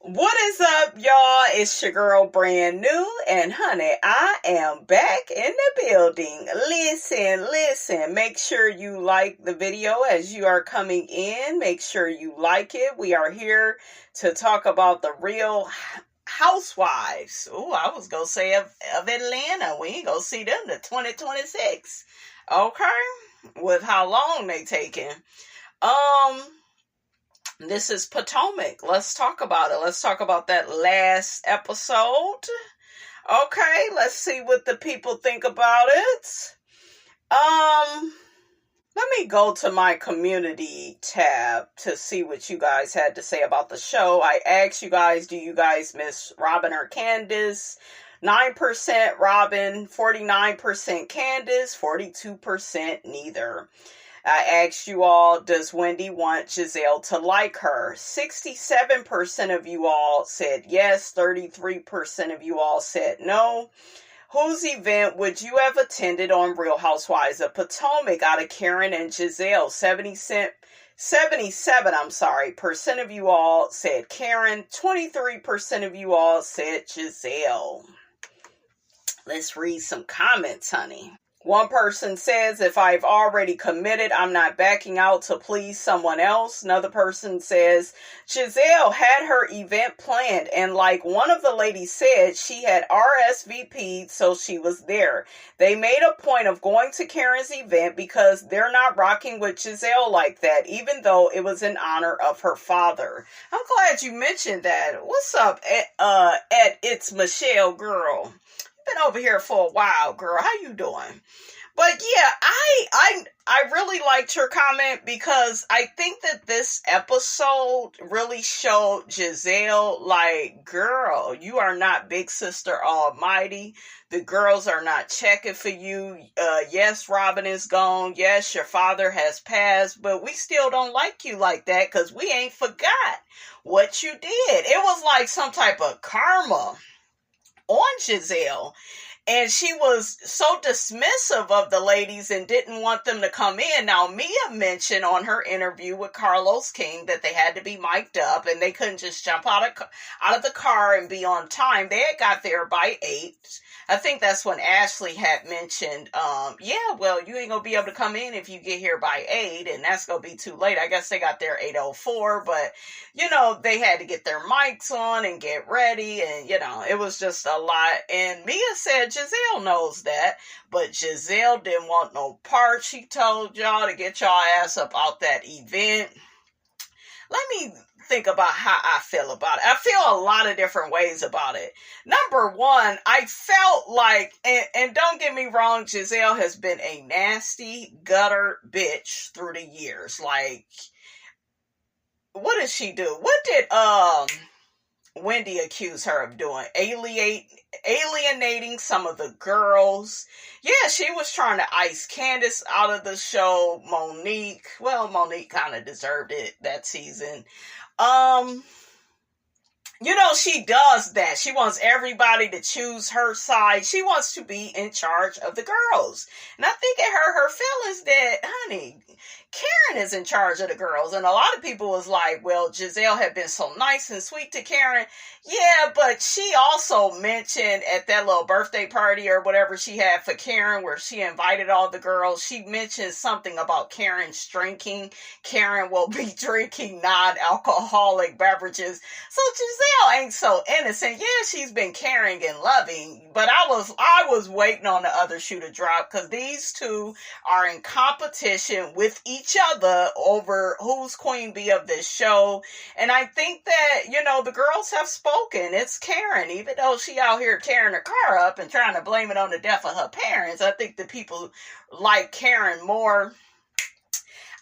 What is up, y'all? It's your girl, Brand New, and honey, I am back in the building. Listen. Make sure you like the video as you are coming in. Make sure you like it. We are here to talk about the Real Housewives. Oh, I was gonna say of Atlanta. We ain't gonna see them to 2026. Okay, with how long they taking. Um. This is Potomac. Let's talk about it. Let's talk about that last episode. Okay, let's see what the people think about it. Let me go to my community tab to see what you guys had to say about the show. I asked you guys, do you guys miss Robin or Candace? 9% Robin, 49% Candace, 42% neither. I asked you all, does Wendy want Gizelle to like her? 67% of you all said yes. 33% of you all said no. Whose event would you have attended on Real Housewives of Potomac out of Karen and Gizelle? 77% of you all said Karen. 23% of you all said Gizelle. Let's read some comments, honey. One person says, if I've already committed, I'm not backing out to please someone else. Another person says, Gizelle had her event planned, and like one of the ladies said, she had RSVP'd, so she was there. They made a point of going to Karen's event because they're not rocking with Gizelle like that, even though it was in honor of her father. I'm glad you mentioned that. What's up, at It's Michelle, girl? Been over here for a while, girl. How you doing? But yeah, I really liked your comment because I think that this episode really showed Gizelle, like, girl, you are not Big Sister Almighty. The girls are not checking for you. Yes, Robin is gone. Yes, your father has passed, but we still don't like you like that because we ain't forgot what you did. It was like some type of karma on Gizelle, and she was so dismissive of the ladies and didn't want them to come in. Now, Mia mentioned on her interview with Carlos King that they had to be mic'd up and they couldn't just jump out of the car and be on time. They had got there by 8. I think that's when Ashley had mentioned, yeah, well, you ain't gonna be able to come in if you get here by 8, and that's gonna be too late. I guess they got there 8:04, but, they had to get their mics on and get ready, and, it was just a lot. And Mia said Gizelle knows that, but Gizelle didn't want no part. She told y'all to get y'all ass up out that event. Let me think about how I feel about it. I feel a lot of different ways about it. Number one, I felt like, and don't get me wrong, Gizelle has been a nasty gutter bitch through the years. Like, what did she do? What did Wendy accuse her of doing? Alienating some of the girls. Yeah, she was trying to ice Candace out of the show. Monique kind of deserved it that season. She does that. She wants everybody to choose her side. She wants to be in charge of the girls. And I think it hurt her feelings that, honey, Karen is in charge of the girls. And a lot of people was like, well, Gizelle had been so nice and sweet to Karen. Yeah, but she also mentioned at that little birthday party or whatever she had for Karen, where she invited all the girls, she mentioned something about Karen's drinking. Karen will be drinking non-alcoholic beverages. So Gizelle ain't so innocent. Yeah, she's been caring and loving, but I was waiting on the other shoe to drop because these two are in competition with each other over who's queen bee of this show. And I think that, the girls have spoken. It's Karen, even though she out here tearing her car up and trying to blame it on the death of her parents. I think the people like Karen more.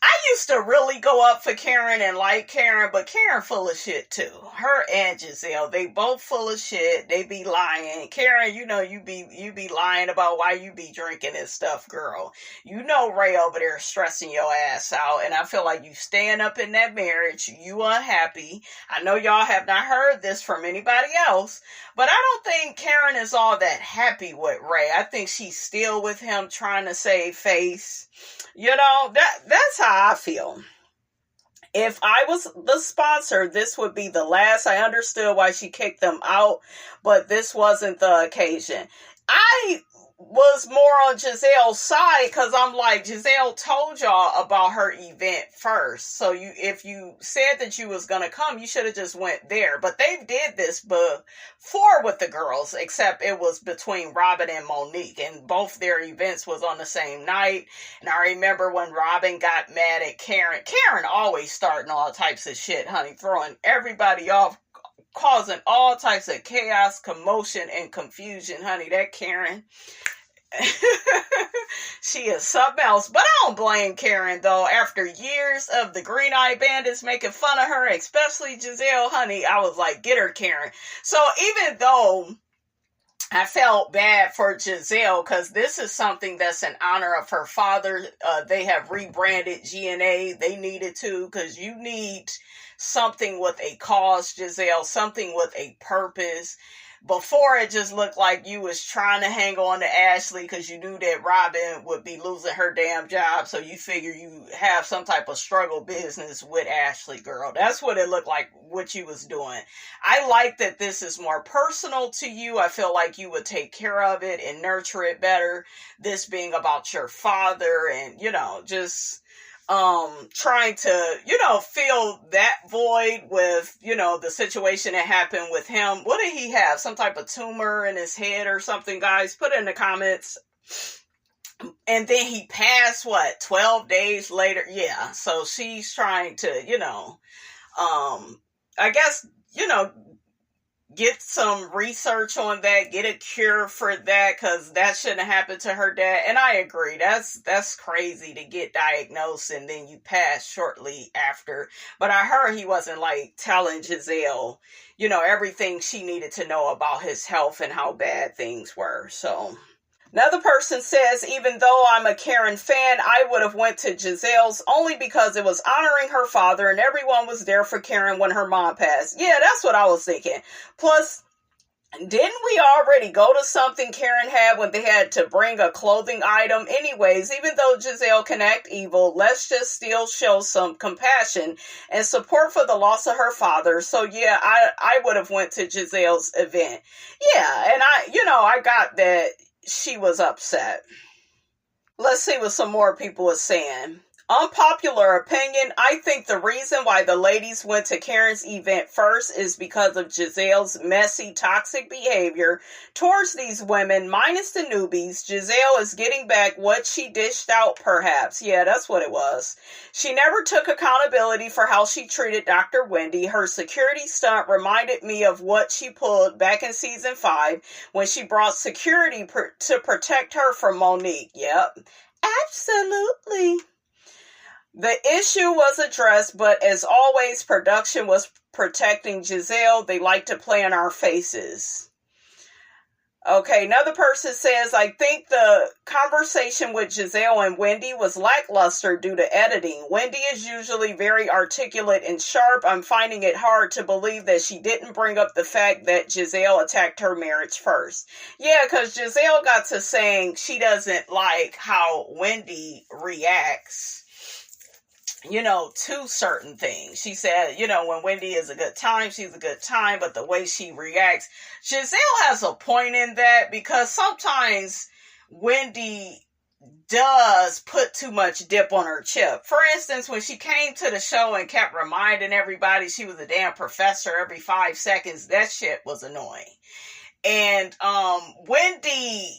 I used to really go up for Karen and like Karen, but Karen full of shit too. Her and Gizelle, they both full of shit. They be lying. Karen, you be lying about why you be drinking and stuff, girl. Ray over there stressing your ass out, and I feel like you staying up in that marriage. You unhappy. I know y'all have not heard this from anybody else, but I don't think Karen is all that happy with Ray. I think she's still with him trying to save face. That's how I feel. If I was the sponsor, this would be the last. I understood why she kicked them out, but this wasn't the occasion. I was more on Gizelle's side because I'm like, Gizelle told y'all about her event first. So if you said that you was going to come, you should have just went there. But they did this before with the girls, except it was between Robin and Monique. And both their events was on the same night. And I remember when Robin got mad at Karen. Karen always starting all types of shit, honey, throwing everybody off, causing all types of chaos, commotion, and confusion, honey. That Karen, she is something else. But I don't blame Karen, though. After years of the Green Eye Bandits making fun of her, especially Gizelle, honey, I was like, get her, Karen. So even though I felt bad for Gizelle, because this is something that's in honor of her father. They have rebranded GNA. They needed to, because you need something with a cause, Gizelle, something with a purpose. Before, it just looked like you was trying to hang on to Ashley because you knew that Robin would be losing her damn job, so you figure you have some type of struggle business with Ashley, girl. That's what it looked like, what you was doing. I like that this is more personal to you. I feel like you would take care of it and nurture it better. This being about your father and, just trying to, fill that void with, the situation that happened with him. What did he have? Some type of tumor in his head or something, guys? Put it in the comments. And then he passed, 12 days later? Yeah. So she's trying to, I guess, get some research on that, get a cure for that, because that shouldn't have happened to her dad. And I agree, that's crazy to get diagnosed and then you pass shortly after. But I heard he wasn't like telling Gizelle, everything she needed to know about his health and how bad things were. So another person says, even though I'm a Karen fan, I would have went to Gizelle's only because it was honoring her father and everyone was there for Karen when her mom passed. Yeah, that's what I was thinking. Plus, didn't we already go to something Karen had when they had to bring a clothing item? Anyways, even though Gizelle can act evil, let's just still show some compassion and support for the loss of her father. So yeah, I would have went to Gizelle's event. Yeah, and I got that she was upset. Let's see what some more people are saying. Unpopular opinion, I think the reason why the ladies went to Karen's event first is because of Gizelle's messy, toxic behavior towards these women, minus the newbies. Gizelle is getting back what she dished out, perhaps. Yeah, that's what it was. She never took accountability for how she treated Dr. Wendy. Her security stunt reminded me of what she pulled back in season 5 when she brought security to protect her from Monique. Yep, absolutely. The issue was addressed, but as always, production was protecting Gizelle. They like to play in our faces. Okay, another person says, I think the conversation with Gizelle and Wendy was lackluster due to editing. Wendy is usually very articulate and sharp. I'm finding it hard to believe that she didn't bring up the fact that Gizelle attacked her marriage first. Yeah, because Gizelle got to saying she doesn't like how Wendy reacts, to certain things. She said, when Wendy is a good time, she's a good time, but the way she reacts, Gizelle has a point in that, because sometimes Wendy does put too much dip on her chip. For instance, when she came to the show and kept reminding everybody she was a damn professor every 5 seconds, that shit was annoying. And Wendy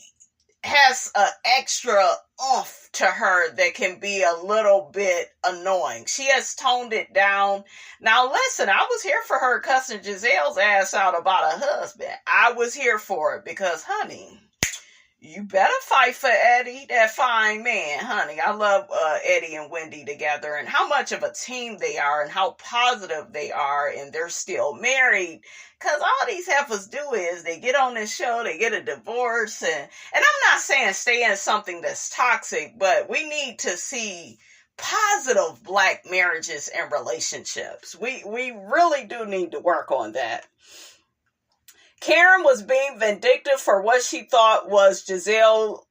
has an extra oomph to her that can be a little bit annoying. She has toned it down. Now listen, I was here for her cussing Gizelle's ass out about her husband. I was here for it because, honey, you better fight for Eddie, that fine man, honey. I love Eddie and Wendy together and how much of a team they are and how positive they are, and they're still married. Because all these heifers do is they get on this show, they get a divorce, and I'm not saying stay in something that's toxic, but we need to see positive Black marriages and relationships. We really do need to work on that. Karen was being vindictive for what she thought was Gizelle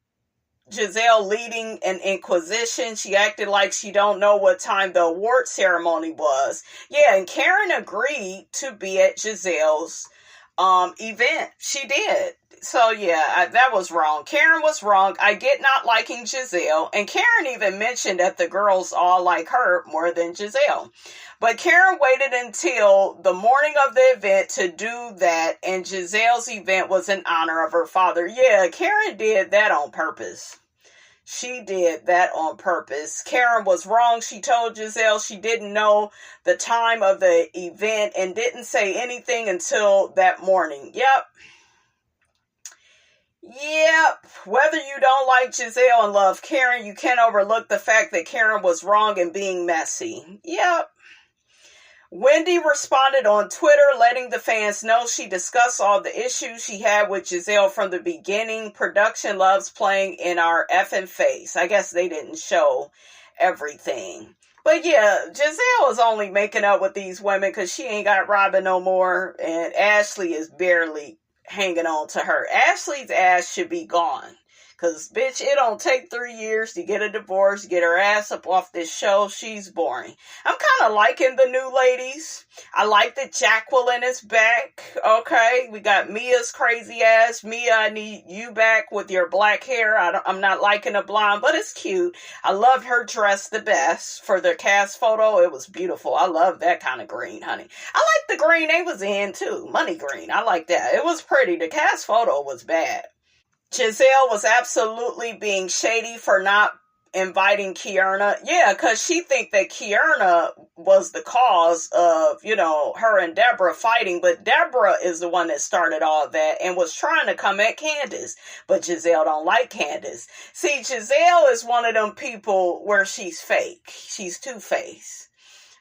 Gizelle leading an inquisition. She acted like she don't know what time the award ceremony was. Yeah, and Karen agreed to be at Gizelle's event. She did. So yeah, that was wrong. Karen was wrong. I get not liking Gizelle, and Karen even mentioned that the girls all like her more than Gizelle. But Karen waited until the morning of the event to do that, and Gizelle's event was in honor of her father. Yeah, Karen did that on purpose. She did that on purpose. Karen was wrong. She told Gizelle she didn't know the time of the event and didn't say anything until that morning. Yep. Whether you don't like Gizelle and love Karen, you can't overlook the fact that Karen was wrong in being messy. Yep. Wendy responded on Twitter, letting the fans know she discussed all the issues she had with Gizelle from the beginning. Production loves playing in our effing face. I guess they didn't show everything. But yeah, Gizelle is only making up with these women because she ain't got Robin no more, and Ashley is barely hanging on to her. Ashley's ass should be gone. Because, bitch, it don't take 3 years to get a divorce, get her ass up off this show. She's boring. I'm kind of liking the new ladies. I like that Jacqueline is back. Okay, we got Mia's crazy ass. Mia, I need you back with your black hair. I'm not liking a blonde, but it's cute. I loved her dress the best for their cast photo. It was beautiful. I love that kind of green, honey. I like the green they was in, too. Money green. I like that. It was pretty. The cast photo was bad. Giselle was absolutely being shady for not inviting Kierna. Yeah, because she think that Kierna was the cause of, her and Deborah fighting. But Deborah is the one that started all that and was trying to come at Candace. But Giselle don't like Candace. See, Giselle is one of them people where she's fake. She's two-faced.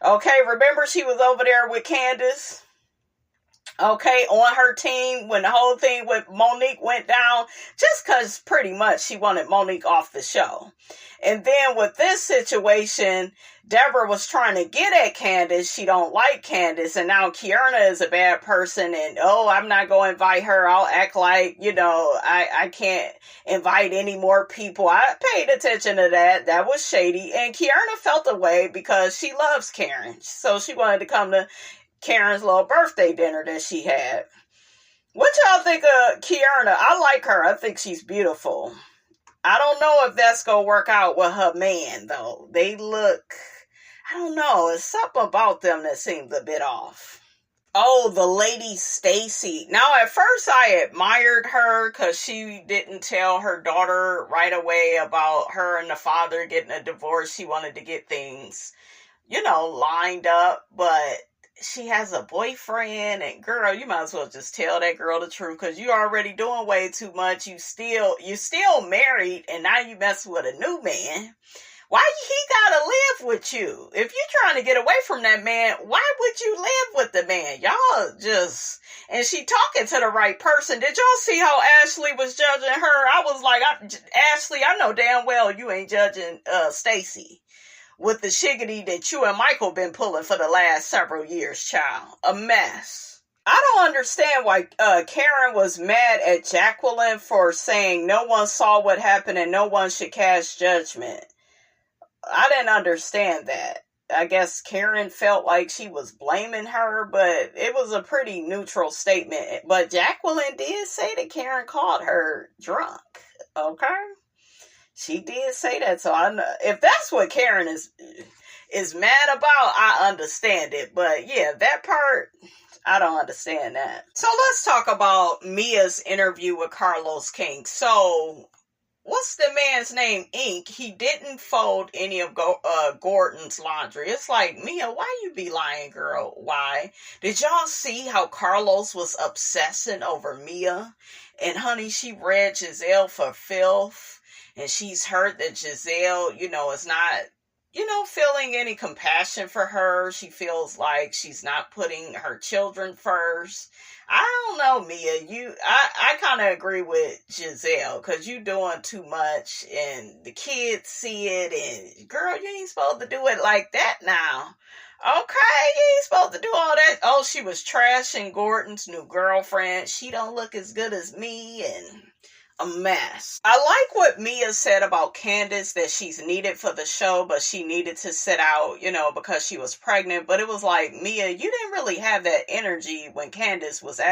Okay, remember she was over there with Candace? Okay, on her team when the whole thing with Monique went down, just because pretty much she wanted Monique off the show. And then with this situation, Deborah was trying to get at Candace. She don't like Candace. And now Kierna is a bad person. And, I'm not going to invite her. I'll act like, I can't invite any more people. I paid attention to that. That was shady. And Kierna felt a way because she loves Karen. So she wanted to come to Karen's little birthday dinner that she had. What y'all think of Kierna? I like her. I think she's beautiful. I don't know if that's going to work out with her man, though. They look, I don't know. It's something about them that seems a bit off. Oh, the lady Stacy. Now, at first I admired her because she didn't tell her daughter right away about her and the father getting a divorce. She wanted to get things, lined up, but she has a boyfriend, and girl, you might as well just tell that girl the truth because you're already doing way too much. You're still married, and now you mess with a new man. Why he gotta live with you? If you're trying to get away from that man, why would you live with the man? Y'all just, and she talking to the right person. Did y'all see how Ashley was judging her? I was like, Ashley, I know damn well you ain't judging Stacy with the shiggity that you and Michael been pulling for the last several years, child. A mess. I don't understand why Karen was mad at Jacqueline for saying no one saw what happened and no one should cast judgment. I didn't understand that. I guess Karen felt like she was blaming her, but it was a pretty neutral statement. But Jacqueline did say that Karen called her drunk. Okay? She did say that, so I know if that's what Karen is mad about, I understand it. But yeah, that part, I don't understand that. So let's talk about Mia's interview with Carlos King. So, what's the man's name? Ink. He didn't fold any of Gordon's laundry. It's like, Mia, why you be lying, girl? Why? Did y'all see how Carlos was obsessing over Mia? And honey, she read Gizelle for filth. And she's hurt that Gizelle, is not, feeling any compassion for her. She feels like she's not putting her children first. I don't know, Mia. I kind of agree with Gizelle because you doing too much and the kids see it. And girl, you ain't supposed to do it like that now. Okay, you ain't supposed to do all that. Oh, she was trashing Gordon's new girlfriend. She don't look as good as me and a mess. I like what Mia said about Candace, that she's needed for the show, but she needed to sit out, because she was pregnant. But it was like, Mia, you didn't really have that energy when Candace was actually